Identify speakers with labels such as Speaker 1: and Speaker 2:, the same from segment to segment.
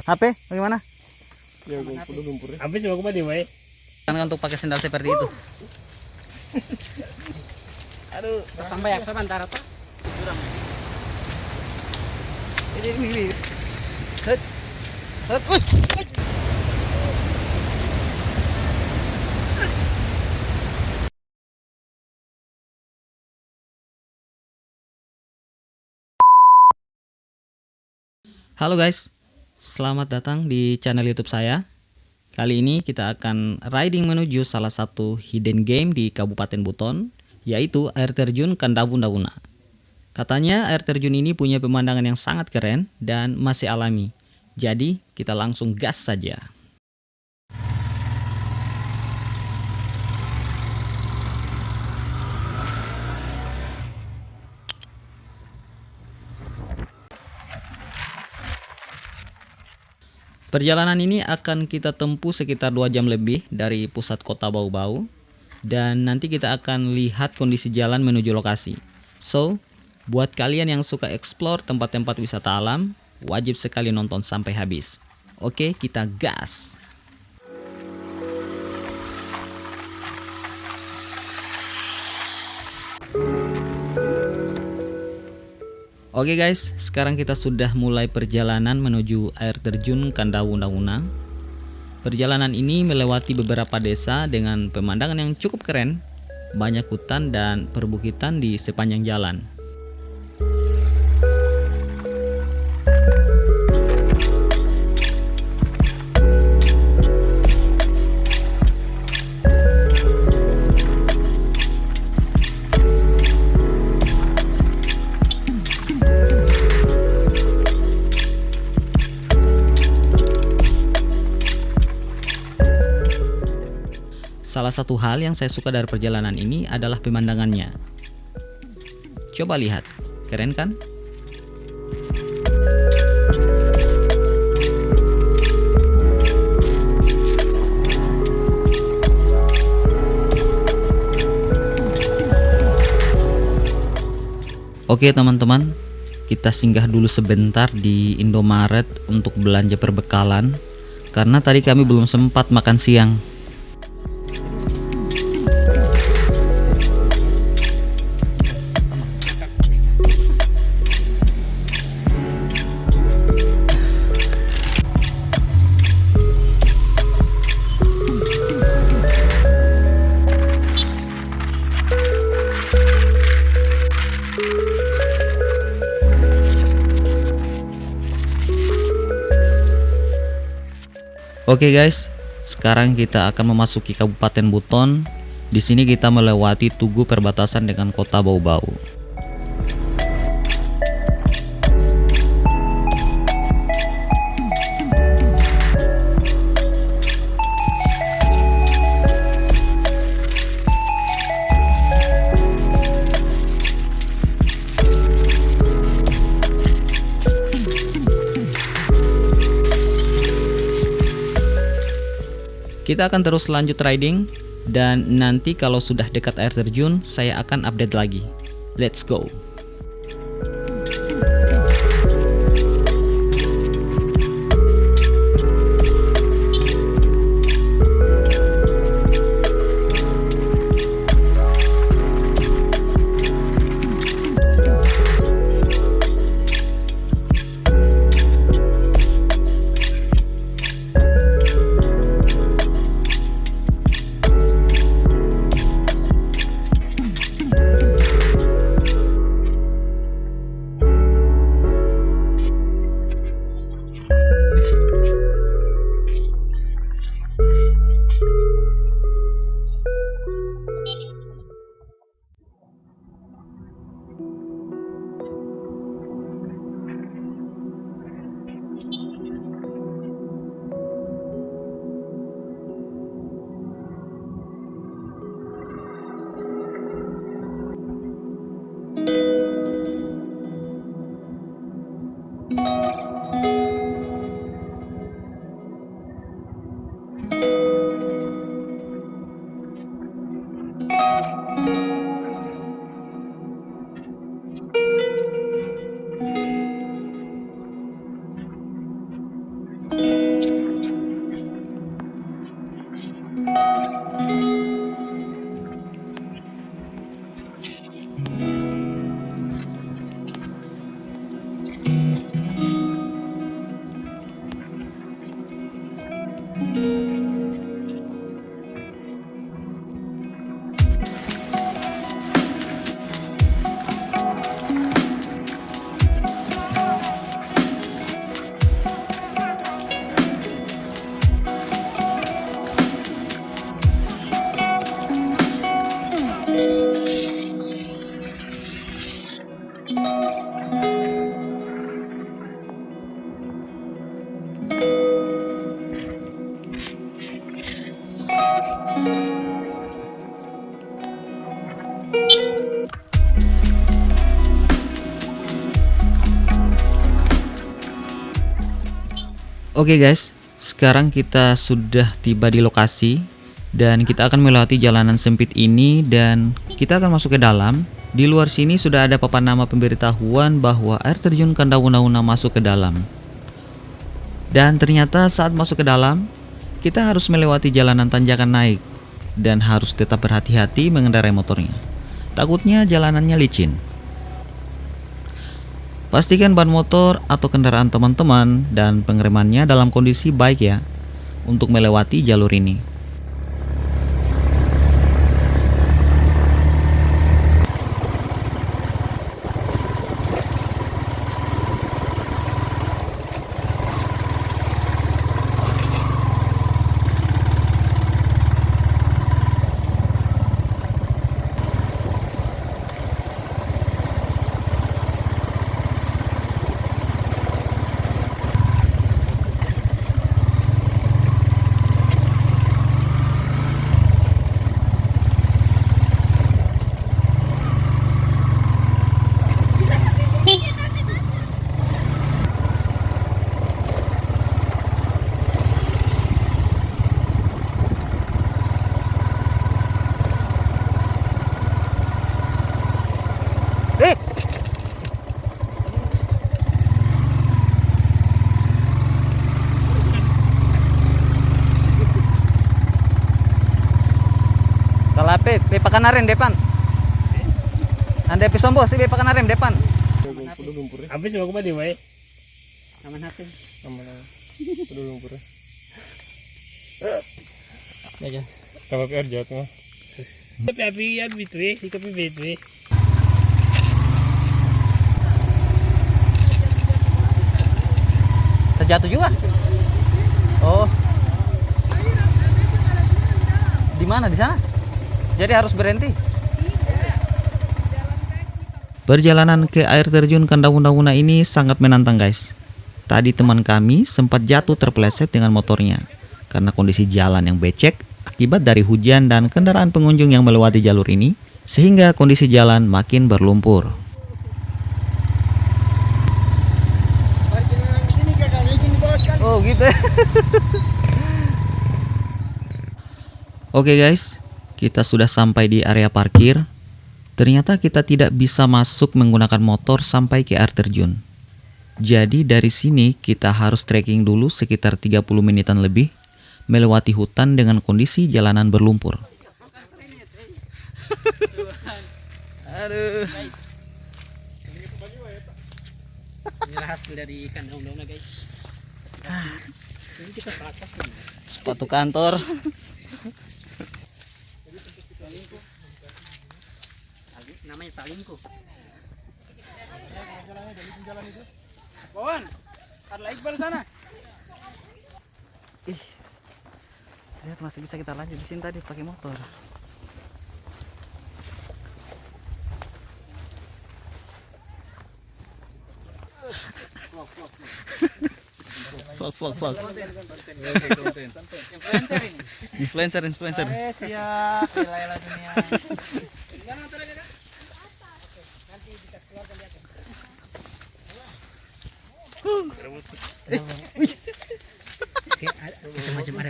Speaker 1: HP bagaimana?
Speaker 2: Ya gue kudu lumpur.
Speaker 3: Apa coba aku mati, Mai?
Speaker 1: Kan untuk pakai sendal seperti itu.
Speaker 2: Aduh,
Speaker 3: Sampai ya sebentar apa?
Speaker 2: ini. Set. Set. Wih.
Speaker 1: Halo guys, selamat datang di channel YouTube saya. Kali ini kita akan riding menuju salah satu hidden game di Kabupaten Buton, yaitu air terjun Kandawun-Dawuna. Katanya air terjun ini punya pemandangan yang sangat keren dan masih alami. Jadi kita langsung gas saja. Perjalanan ini akan kita tempuh sekitar 2 jam lebih dari pusat kota Bau-Bau. Dan nanti kita akan lihat kondisi jalan menuju lokasi. So, buat kalian yang suka explore tempat-tempat wisata alam, wajib sekali nonton sampai habis. Oke, kita gas! Oke guys, sekarang kita sudah mulai perjalanan menuju air terjun Kandawun-Dawuna. Perjalanan ini melewati beberapa desa dengan pemandangan yang cukup keren, banyak hutan dan perbukitan di sepanjang jalan. Salah satu hal yang saya suka dari perjalanan ini adalah pemandangannya. Coba lihat, keren kan? Oke teman-teman, kita singgah dulu sebentar di Indomaret untuk belanja perbekalan, karena tadi kami belum sempat makan siang. Oke guys, sekarang kita akan memasuki Kabupaten Buton. Di sini kita melewati tugu perbatasan dengan kota Bau-Bau. Kita akan terus lanjut riding, dan nanti kalau sudah dekat air terjun, saya akan update lagi. Let's go! Oke guys, sekarang kita sudah tiba di lokasi dan kita akan melewati jalanan sempit ini dan kita akan masuk ke dalam. Di luar sini sudah ada papan nama pemberitahuan bahwa air terjun Kandauna masuk ke dalam. Dan ternyata saat masuk ke dalam, kita harus melewati jalanan tanjakan naik dan harus tetap berhati-hati mengendarai motornya. Takutnya jalanannya licin. Pastikan ban motor atau kendaraan teman-teman dan pengeremannya dalam kondisi baik ya untuk melewati jalur ini.
Speaker 2: Kalapit, bepakan arem depan. Anda pisombo si bepakan arem depan.
Speaker 3: Habis juga kuma di way.
Speaker 2: Aman hati.
Speaker 3: Aman. Kudu lumpur. Ya. Kalau PR jatuh mah. Tapi api ya bitwe, si kopi bitwe.
Speaker 2: Terjatuh juga. Oh. Di mana di sana? Jadi harus berhenti.
Speaker 1: Perjalanan ke air terjun Kandauna ini sangat menantang guys. Tadi teman kami sempat jatuh terpeleset dengan motornya karena kondisi jalan yang becek akibat dari hujan dan kendaraan pengunjung yang melewati jalur ini, sehingga kondisi jalan makin berlumpur.
Speaker 2: Oh gitu.
Speaker 1: Oke guys, kita sudah sampai di area parkir. Ternyata kita tidak bisa masuk menggunakan motor sampai ke air terjun. Jadi dari sini kita harus trekking dulu sekitar 30 menitan lebih, melewati hutan dengan kondisi jalanan berlumpur.
Speaker 2: Aduh.
Speaker 3: Ini hasil dari ikan daun-daunnya guys. Ini kita pakas nih.
Speaker 2: Sepatu kantor.
Speaker 3: Namanya talingku. Kawan, ada Iqbal sana.
Speaker 2: Lihat masih bisa kita lanjut di sini tadi pakai motor. Vlog.
Speaker 3: Influencer ini.
Speaker 2: Influencer.
Speaker 3: Siap, rela dunia. Macam ada.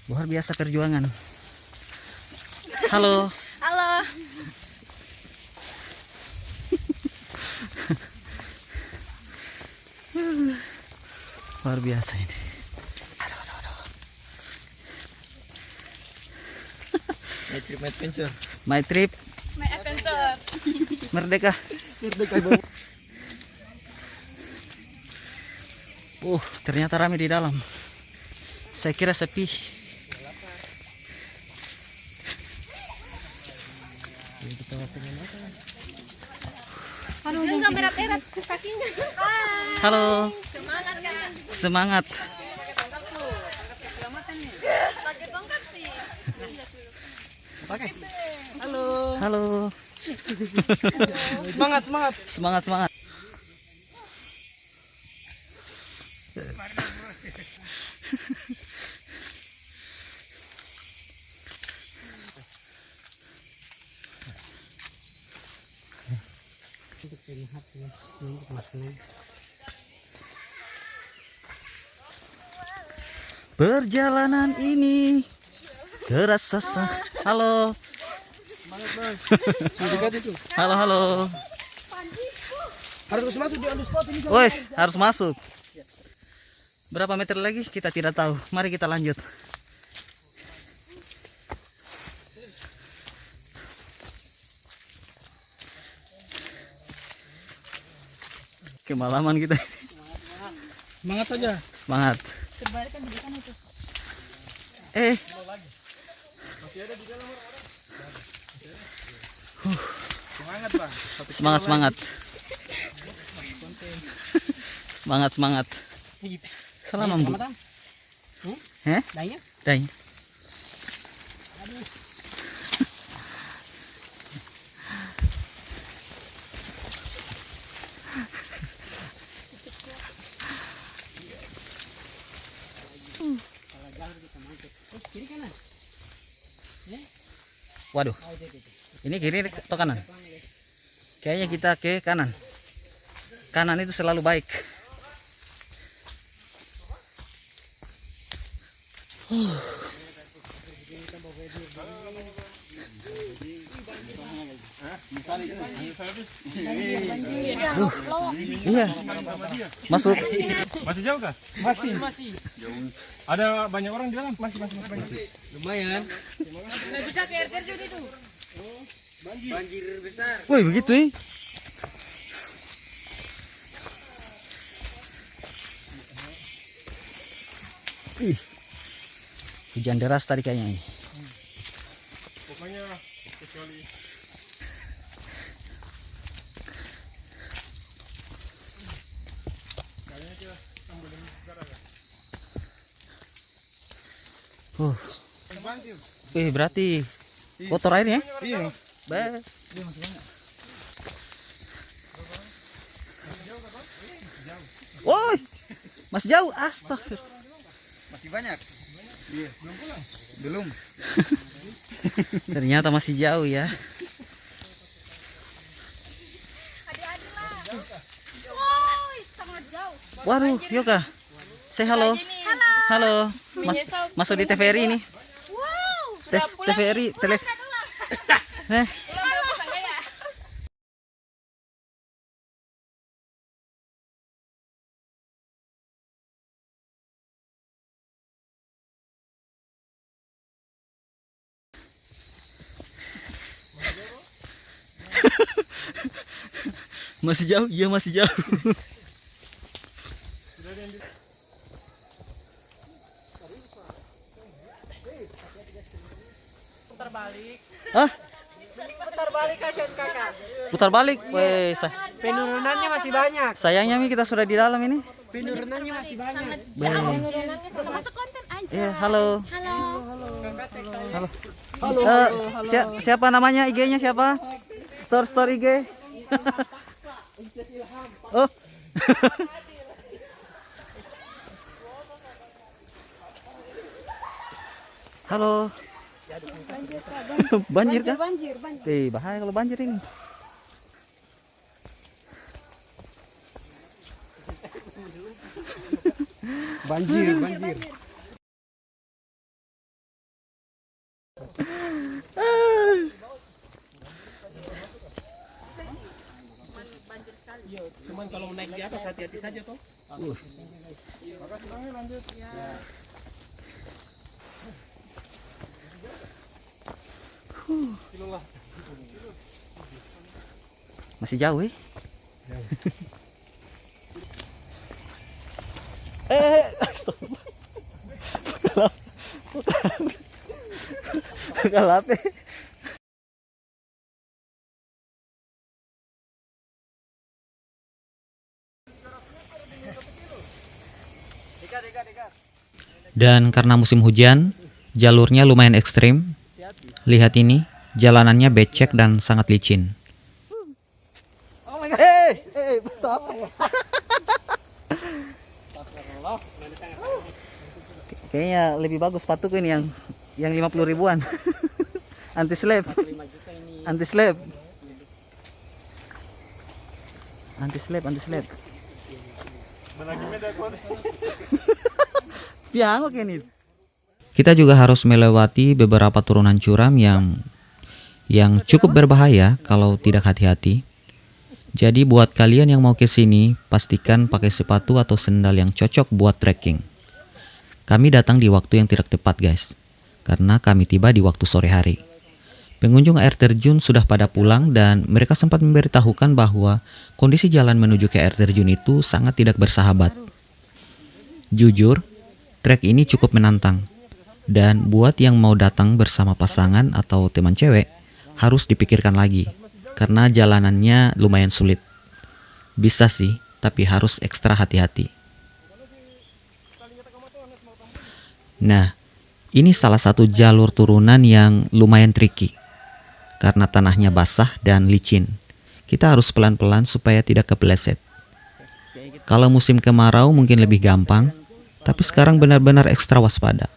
Speaker 2: Luar biasa perjuangan. Halo.
Speaker 4: Halo.
Speaker 2: Luar biasa ini.
Speaker 3: My trip adventure.
Speaker 2: My trip.
Speaker 4: My adventure.
Speaker 2: Merdeka. Ternyata ramai di dalam. Saya kira sepi.
Speaker 4: Aduh, jangan berat-berat kakinya.
Speaker 2: Halo.
Speaker 4: Semangat kan?
Speaker 2: Semangat.
Speaker 4: Pakai tongkat sih.
Speaker 2: Halo.
Speaker 3: Semangat, semangat.
Speaker 2: Semangat, semangat. Perjalanan ini terasa halo. Halo, halo.
Speaker 3: Harus masuk di on the spot ini.
Speaker 2: Woi, harus masuk. Berapa meter lagi kita tidak tahu. Mari kita lanjut. Kemalaman kita.
Speaker 3: Semangat saja.
Speaker 2: Semangat.
Speaker 3: Semangat, Bang.
Speaker 2: Semangat, semangat. Semangat, semangat. Salam, Bu. Heh?
Speaker 3: Dainya?
Speaker 2: Dai. Waduh. Ini kiri atau kanan? Kayaknya kita ke kanan. Kanan itu selalu baik. Iya. Masuk.
Speaker 3: Masih jauh kah? Masih. Ada banyak orang di dalam? Masih banyak. Lumayan.
Speaker 4: Bisa ke air terjun itu.
Speaker 3: Banjir besar.
Speaker 2: Wih, begitu nih. Hujan deras tadi kayaknya ini.
Speaker 3: Pokoknya kecuali
Speaker 2: Berarti kotor airnya?
Speaker 3: iya.
Speaker 2: Bah. Woi, masih jauh. Astagfirullah.
Speaker 3: Masih banyak. Iya, belum.
Speaker 2: Ternyata masih jauh ya.
Speaker 4: Adik-adik lah. Woi, sangat jauh.
Speaker 2: Waduh, Yoka. Say halo. Halo. Masuk di TVRI ini.
Speaker 4: Wow.
Speaker 2: TVRI,
Speaker 4: Pulang pasang ya.
Speaker 2: Masih jauh? Iya, masih jauh.
Speaker 3: Putar balik.
Speaker 2: Hah?
Speaker 3: Putar balik aja kakak.
Speaker 2: Putar balik. Weh,
Speaker 3: Penurunannya masih banyak.
Speaker 2: sayangnya Mi kita sudah di dalam ini.
Speaker 3: Penurunannya masih banyak.
Speaker 4: Masuk konten aja.
Speaker 2: Iya, halo.
Speaker 4: Halo.
Speaker 2: Siapa namanya IG-nya siapa? Store IG. Oh. Halo. Banjir kah?
Speaker 4: Banjir.
Speaker 2: Bahaya kalau banjir ini.
Speaker 3: Banjir. Cuman kalau naik di atas hati-hati saja toh. Lanjut.
Speaker 2: Masih jauh Gelap
Speaker 1: Dan karena musim hujan, jalurnya lumayan ekstrim. Lihat ini, jalanannya becek dan sangat licin.
Speaker 2: Kayaknya lebih bagus sepatuku ini yang 50 ribuan. Anti slip. Anti slip. Anti slip, anti slip. Piang oke nih.
Speaker 1: Kita juga harus melewati beberapa turunan curam yang cukup berbahaya kalau tidak hati-hati. Jadi buat kalian yang mau ke sini, pastikan pakai sepatu atau sendal yang cocok buat trekking. Kami datang di waktu yang tidak tepat guys, karena kami tiba di waktu sore hari. Pengunjung air terjun sudah pada pulang dan mereka sempat memberitahukan bahwa kondisi jalan menuju ke air terjun itu sangat tidak bersahabat. Jujur, trek ini cukup menantang. Dan buat yang mau datang bersama pasangan atau teman cewek, harus dipikirkan lagi, karena jalanannya lumayan sulit. Bisa sih, tapi harus ekstra hati-hati. Nah, ini salah satu jalur turunan yang lumayan tricky, karena tanahnya basah dan licin. Kita harus pelan-pelan supaya tidak kepleset. Kalau musim kemarau mungkin lebih gampang, tapi sekarang benar-benar ekstra waspada.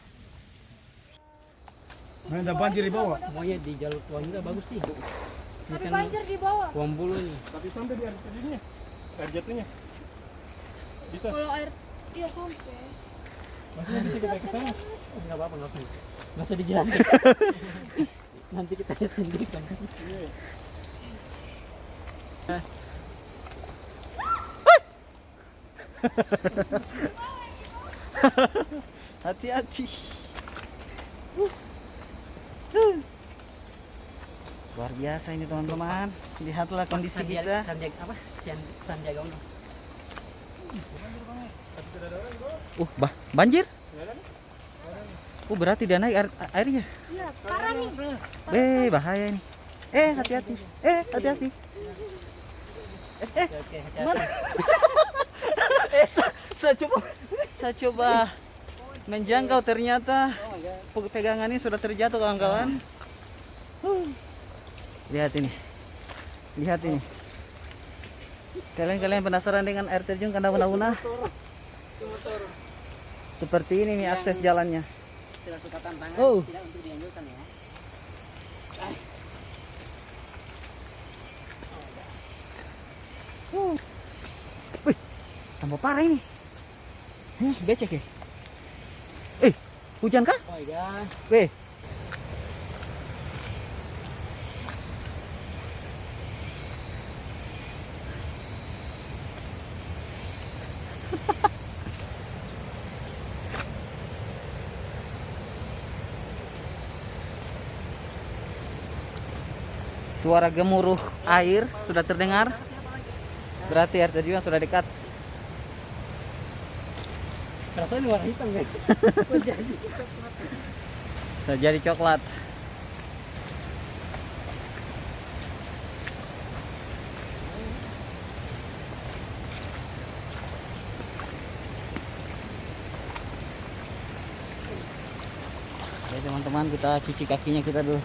Speaker 3: Ada banjir di bawah.
Speaker 5: Semuanya di jalur tua juga bagus sih.
Speaker 4: Tapi banjir di bawah.
Speaker 5: Kuam bulu nih.
Speaker 3: Tapi sampai di air terjunnya. Air jatuhnya. Bisa.
Speaker 4: Kalau air dia sampai.
Speaker 3: Maksudnya bisa kita ke sana.
Speaker 5: Enggak apa-apa, enggak apa-apa. Enggak usah dijelaskan. Nanti kita lihat sendiri kan.
Speaker 2: Hati-hati. Luar biasa ini teman-teman. Lihatlah kondisi kita.
Speaker 5: Sandiaga apa? Sandiaga Uno.
Speaker 2: Banjir? Berarti dia naik airnya.
Speaker 4: Iya, parah nih.
Speaker 2: Bahaya ini. Hati-hati. Hati-hati. Mana? Saya coba menjangkau, ternyata pegangannya sudah terjatuh kawan-kawan. Lihat ini. Kalian penasaran dengan air terjun Kandabuna? Seperti ini nih akses jalannya.
Speaker 5: Tidak suka tantangan, tidak untuk dianjurkan ya.
Speaker 2: Wih, tambah parah ini. Becek ya? Hujan kah?
Speaker 5: Oh my god.
Speaker 2: Weh. Suara gemuruh air sudah terdengar. Berarti air terjun sudah dekat.
Speaker 5: Rasanya warna hitam guys.
Speaker 2: Sudah jadi coklat. Oke teman-teman, kita cuci kakinya kita dulu.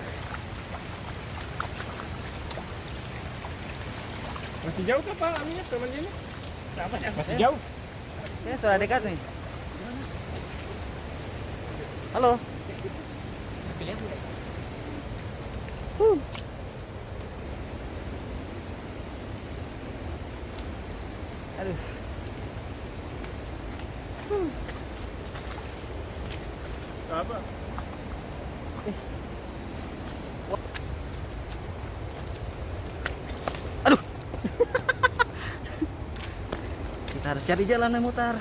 Speaker 3: Masih jauh kah Pak Aminnya teman ini? Masih jauh.
Speaker 2: Ini sudah dekat nih. Halo. Aduh.
Speaker 3: Apa?
Speaker 2: Kita harus cari jalan memutar.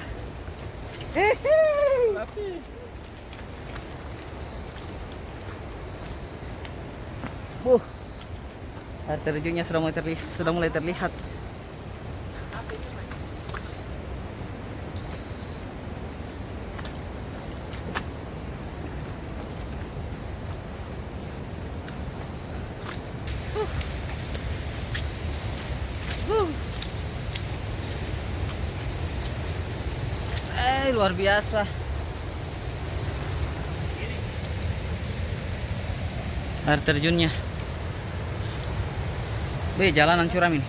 Speaker 3: Tapi
Speaker 2: Air terjunnya sudah mulai terlihat. Luar biasa. Air terjunnya. Jalanan curam ini.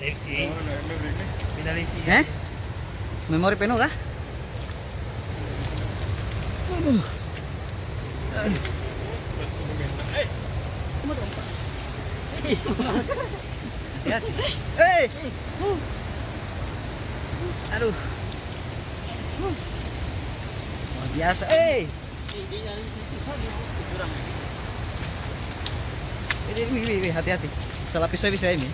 Speaker 3: FC. Final FC.
Speaker 2: Memori penuh kah? Hati-hati. Aduh. Luar biasa. Wih, hati-hati. Salah pisau bisa ini.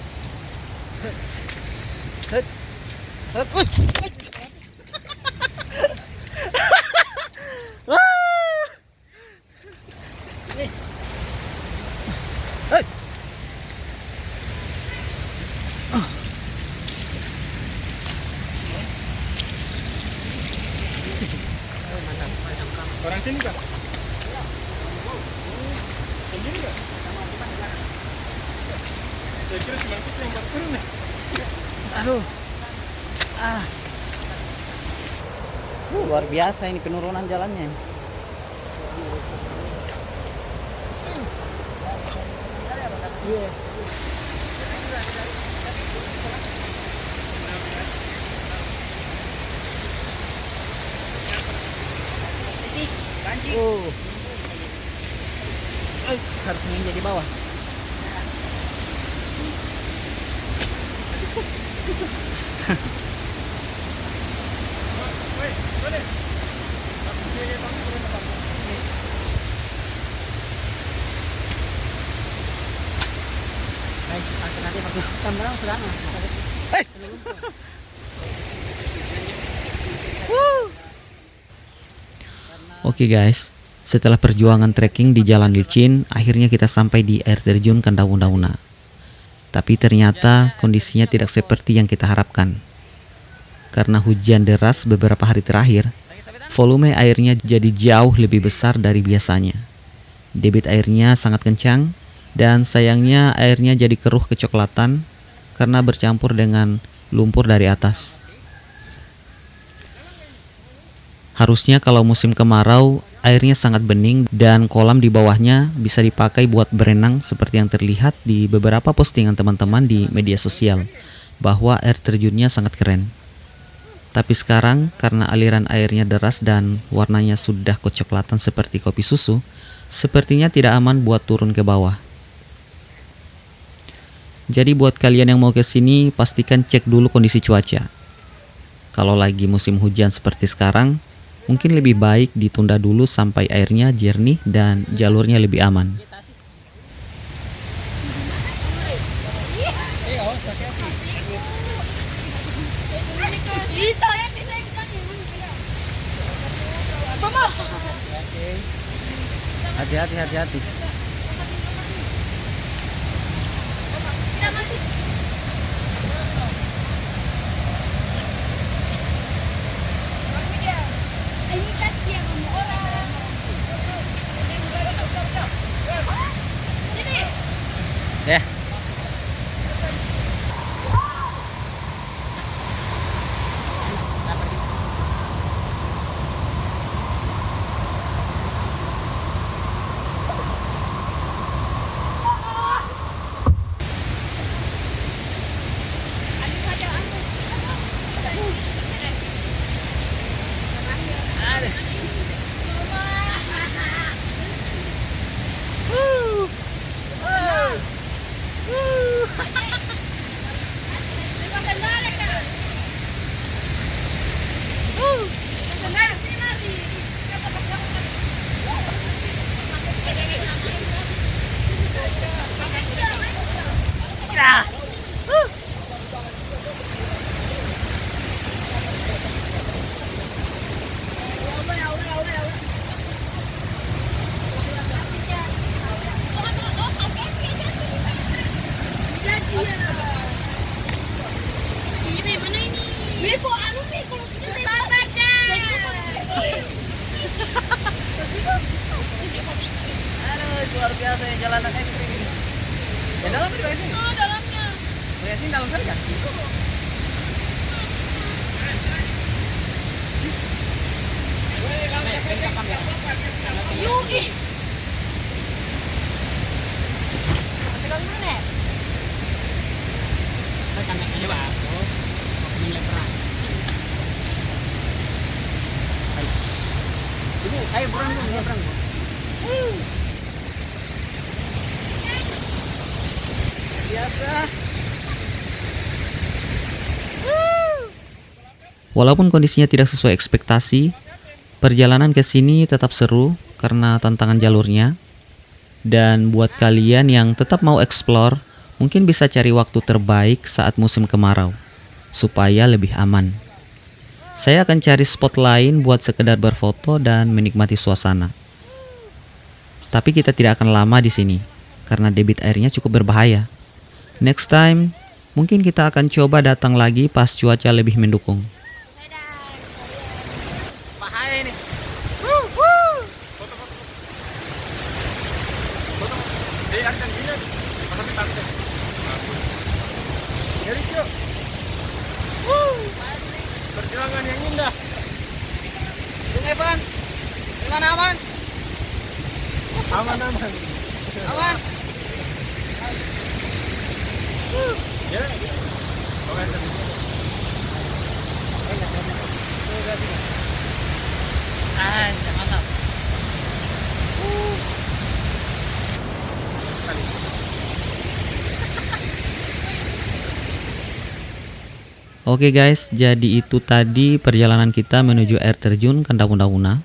Speaker 3: Orang sini Kak? Sendiri Kak? Saya kira cuma kita yang baru turun nih.
Speaker 2: Aduh. Luar biasa ini penurunan jalannya. Harus menginjak di bawah.
Speaker 5: Guys, alternatif aku kamera sudah
Speaker 1: Oke guys, setelah perjuangan trekking di jalan licin, akhirnya kita sampai di air terjun Kandauna. Tapi ternyata kondisinya tidak seperti yang kita harapkan. Karena hujan deras beberapa hari terakhir, volume airnya jadi jauh lebih besar dari biasanya. Debit airnya sangat kencang, dan sayangnya airnya jadi keruh kecoklatan karena bercampur dengan lumpur dari atas. Harusnya kalau musim kemarau, airnya sangat bening dan kolam di bawahnya bisa dipakai buat berenang seperti yang terlihat di beberapa postingan teman-teman di media sosial, bahwa air terjunnya sangat keren. Tapi sekarang karena aliran airnya deras dan warnanya sudah kecoklatan seperti kopi susu, sepertinya tidak aman buat turun ke bawah. Jadi buat kalian yang mau ke sini, pastikan cek dulu kondisi cuaca. Kalau lagi musim hujan seperti sekarang, mungkin lebih baik ditunda dulu sampai airnya jernih dan jalurnya lebih aman.
Speaker 4: Bisa ikutan ya. Mama.
Speaker 2: Hati-hati.
Speaker 4: Ini kasihan sama orang. Ini.
Speaker 2: Ya. luar biasa ya, jalanan ekstrim ini. Ya dalam di sini.
Speaker 4: Oh, dalamnya.
Speaker 2: Lihat sini dalam saja.
Speaker 4: Yuk, ih. Pegang mana?
Speaker 2: Ayo berang dulu, ya berang. Biasa.
Speaker 1: Walaupun kondisinya tidak sesuai ekspektasi, perjalanan ke sini tetap seru karena tantangan jalurnya. Dan buat kalian yang tetap mau explore, mungkin bisa cari waktu terbaik saat musim kemarau, supaya lebih aman. Saya akan cari spot lain buat sekedar berfoto dan menikmati suasana. Tapi kita tidak akan lama di sini, karena debit airnya cukup berbahaya. Next time, mungkin kita akan coba datang lagi pas cuaca lebih mendukung.
Speaker 2: Bahaya ini.
Speaker 3: Jadi Cuk, perjuangan yang indah.
Speaker 2: Sungai Pan. Gimana aman?
Speaker 3: Aman-aman.
Speaker 2: Aman.
Speaker 3: Ya. Oke.
Speaker 2: Mantap.
Speaker 1: Oke guys, jadi itu tadi perjalanan kita menuju air terjun Kandapuna.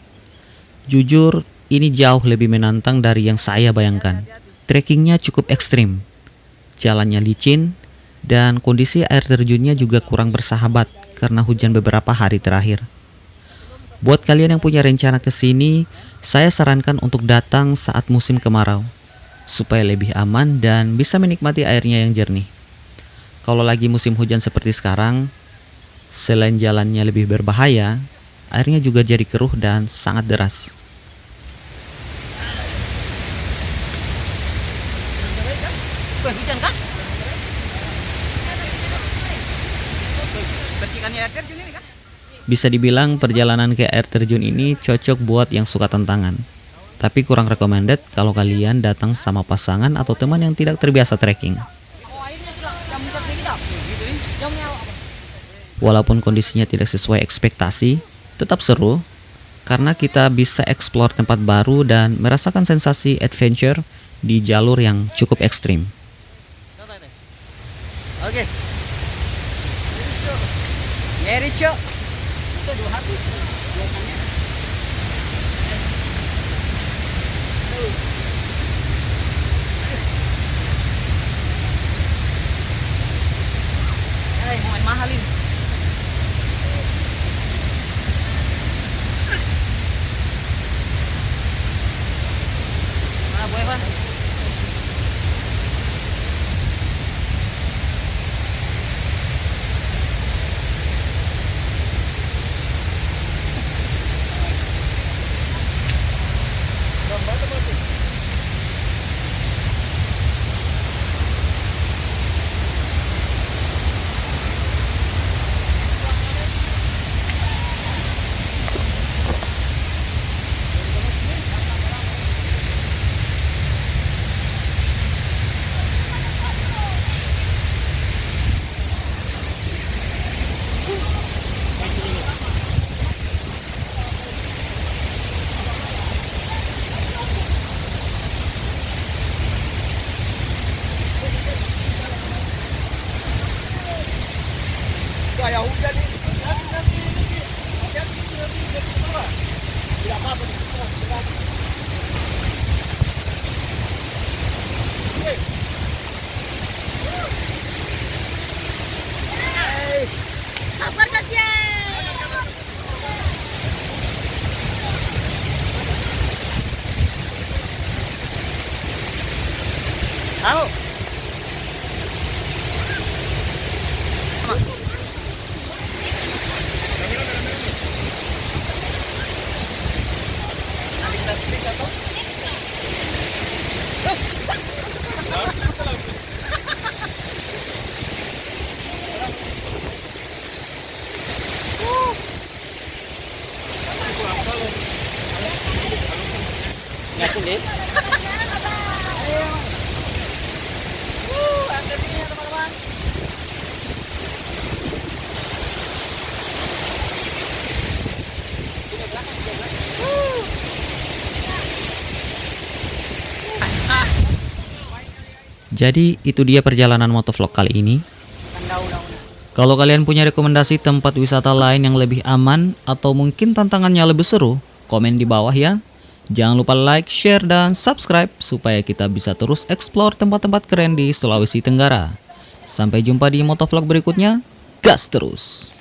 Speaker 1: Jujur, ini jauh lebih menantang dari yang saya bayangkan. Trekkingnya cukup ekstrim, jalannya licin, dan kondisi air terjunnya juga kurang bersahabat karena hujan beberapa hari terakhir. Buat kalian yang punya rencana ke sini, saya sarankan untuk datang saat musim kemarau, supaya lebih aman dan bisa menikmati airnya yang jernih. Kalau lagi musim hujan seperti sekarang, selain jalannya lebih berbahaya, airnya juga jadi keruh dan sangat deras.
Speaker 2: Hujan kah? Percikannya air terjun ini kah?
Speaker 1: Bisa dibilang perjalanan ke air terjun ini cocok buat yang suka tantangan. Tapi kurang recommended kalau kalian datang sama pasangan atau teman yang tidak terbiasa trekking. Walaupun kondisinya tidak sesuai ekspektasi, tetap seru karena kita bisa explore tempat baru dan merasakan sensasi adventure di jalur yang cukup ekstrim.
Speaker 2: Oke. Ngeri Cuk.
Speaker 5: Bisa 2 hati biasanya.
Speaker 2: Mau main mahal ini. Mana boy Pan?
Speaker 3: Kayak hujan ini. Nanti. Tidak apa-apa.
Speaker 4: Sabar Mas ya.
Speaker 2: Tahu. Nanti kita
Speaker 1: Jadi itu dia perjalanan motovlog kali ini. Kalau kalian punya rekomendasi tempat wisata lain yang lebih aman atau mungkin tantangannya lebih seru, komen di bawah ya. Jangan lupa like, share, dan subscribe supaya kita bisa terus explore tempat-tempat keren di Sulawesi Tenggara. Sampai jumpa di motovlog berikutnya. Gas terus!